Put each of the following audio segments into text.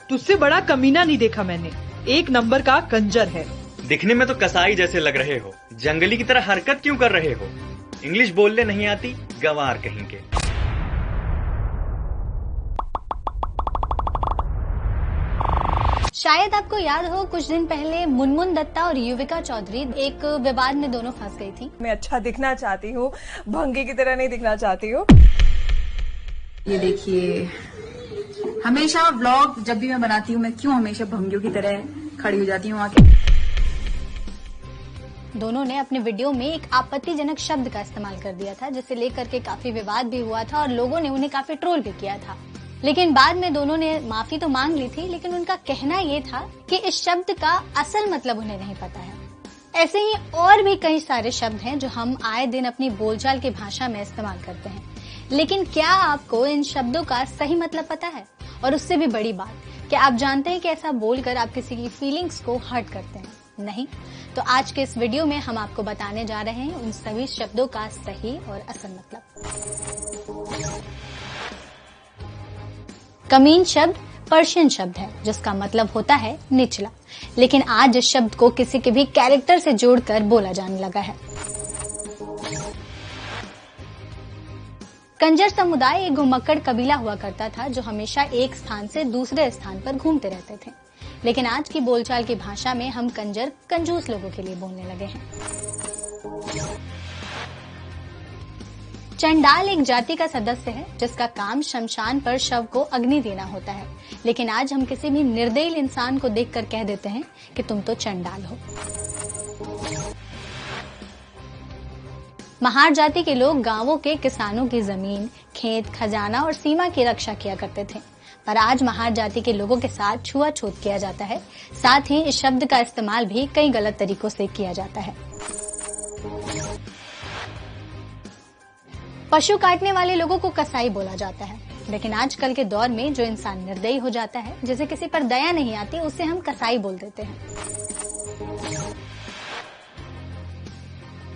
तुझसे बड़ा कमीना नहीं देखा मैंने, एक नंबर का कंजर है। दिखने में तो कसाई जैसे लग रहे हो, जंगली की तरह हरकत क्यों कर रहे हो? इंग्लिश बोलने नहीं आती, गंवार कहीं के। शायद आपको याद हो, कुछ दिन पहले मुनमुन दत्ता और युविका चौधरी एक विवाद में दोनों फंस गई थी। मैं अच्छा दिखना चाहती हूँ, भंगी की तरह नहीं दिखना चाहती हूँ। ये देखिए, हमेशा व्लॉग जब भी मैं बनाती हूँ, मैं क्यों हमेशा भंगियों की तरह खड़ी हो जाती हूँ आके। दोनों ने अपने वीडियो में एक आपत्तिजनक शब्द का इस्तेमाल कर दिया था, जिसे लेकर के काफी विवाद भी हुआ था और लोगों ने उन्हें काफी ट्रोल भी किया था। लेकिन बाद में दोनों ने माफी तो मांग ली थी, लेकिन उनका कहना ये था कि इस शब्द का असल मतलब उन्हें नहीं पता है। ऐसे ही और भी कई सारे शब्द हैं जो हम आए दिन अपनी बोलचाल की भाषा में इस्तेमाल करते हैं, लेकिन क्या आपको इन शब्दों का सही मतलब पता है? और उससे भी बड़ी बात, क्या आप जानते हैं कि ऐसा बोलकर आप किसी की फीलिंग्स को हर्ट करते हैं? नहीं? तो आज के इस वीडियो में हम आपको बताने जा रहे हैं उन सभी शब्दों का सही और असल मतलब। कमीन शब्द पर्शियन शब्द है जिसका मतलब होता है निचला, लेकिन आज इस शब्द को किसी के भी कैरेक्टर से जोड़कर बोला जाने लगा है। कंजर समुदाय एक घुमक्कड़ कबीला हुआ करता था जो हमेशा एक स्थान से दूसरे स्थान पर घूमते रहते थे, लेकिन आज की बोलचाल की भाषा में हम कंजर कंजूस लोगों के लिए बोलने लगे हैं। चंडाल एक जाति का सदस्य है जिसका काम शमशान पर शव को अग्नि देना होता है, लेकिन आज हम किसी भी निर्दयी इंसान को देखकर कह देते हैं कि तुम तो चंडाल हो। महार जाति के लोग गांवों के किसानों की जमीन, खेत, खजाना और सीमा की रक्षा किया करते थे, पर आज महार जाति के लोगों के साथ छुआछूत किया जाता है। साथ ही इस शब्द का इस्तेमाल भी कई गलत तरीकों से किया जाता है। पशु काटने वाले लोगों को कसाई बोला जाता है, लेकिन आजकल के दौर में जो इंसान निर्दयी हो जाता है, जिसे किसी पर दया नहीं आती, उसे हम कसाई बोल देते हैं।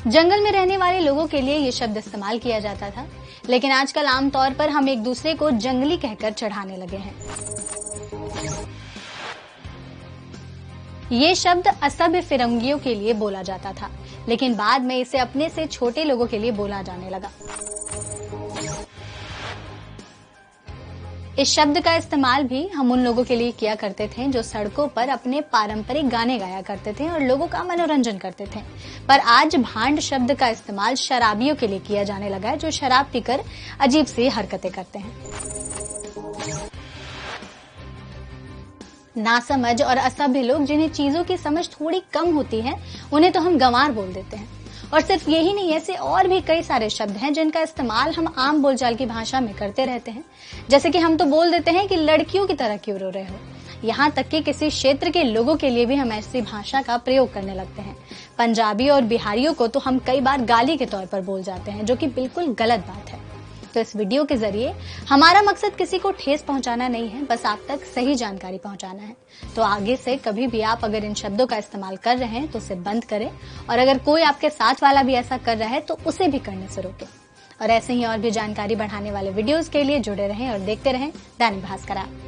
जंगल में रहने वाले लोगों के लिए ये शब्द इस्तेमाल किया जाता था, लेकिन आजकल आमतौर पर हम एक दूसरे को जंगली कहकर चढ़ाने लगे हैं। ये शब्द असभ्य फिरंगियों के लिए बोला जाता था, लेकिन बाद में इसे अपने से छोटे लोगों के लिए बोला जाने लगा। इस शब्द का इस्तेमाल भी हम उन लोगों के लिए किया करते थे जो सड़कों पर अपने पारंपरिक गाने गाया करते थे और लोगों का मनोरंजन करते थे, पर आज भांड शब्द का इस्तेमाल शराबियों के लिए किया जाने लगा है जो शराब पीकर अजीब सी हरकतें करते हैं। नासमझ और असभ्य लोग, जिन्हें चीजों की समझ थोड़ी कम होती है, उन्हें तो हम गंवार बोल देते हैं। और सिर्फ यही नहीं, ऐसे और भी कई सारे शब्द हैं जिनका इस्तेमाल हम आम बोलचाल की भाषा में करते रहते हैं। जैसे कि हम तो बोल देते हैं कि लड़कियों की तरह क्यों रो रहे हो। यहाँ तक कि किसी क्षेत्र के लोगों के लिए भी हम ऐसी भाषा का प्रयोग करने लगते हैं। पंजाबी और बिहारियों को तो हम कई बार गाली के तौर पर बोल जाते हैं, जो कि बिल्कुल गलत बात है। तो इस वीडियो के जरिए हमारा मकसद किसी को ठेस पहुंचाना नहीं है, बस आप तक सही जानकारी पहुंचाना है। तो आगे से कभी भी आप अगर इन शब्दों का इस्तेमाल कर रहे हैं तो उसे बंद करें, और अगर कोई आपके साथ वाला भी ऐसा कर रहा है तो उसे भी करने से रोकें। और ऐसे ही और भी जानकारी बढ़ाने वाले वीडियोस के लिए जुड़े रहें और देखते रहें दैनिक भास्कर ऐप।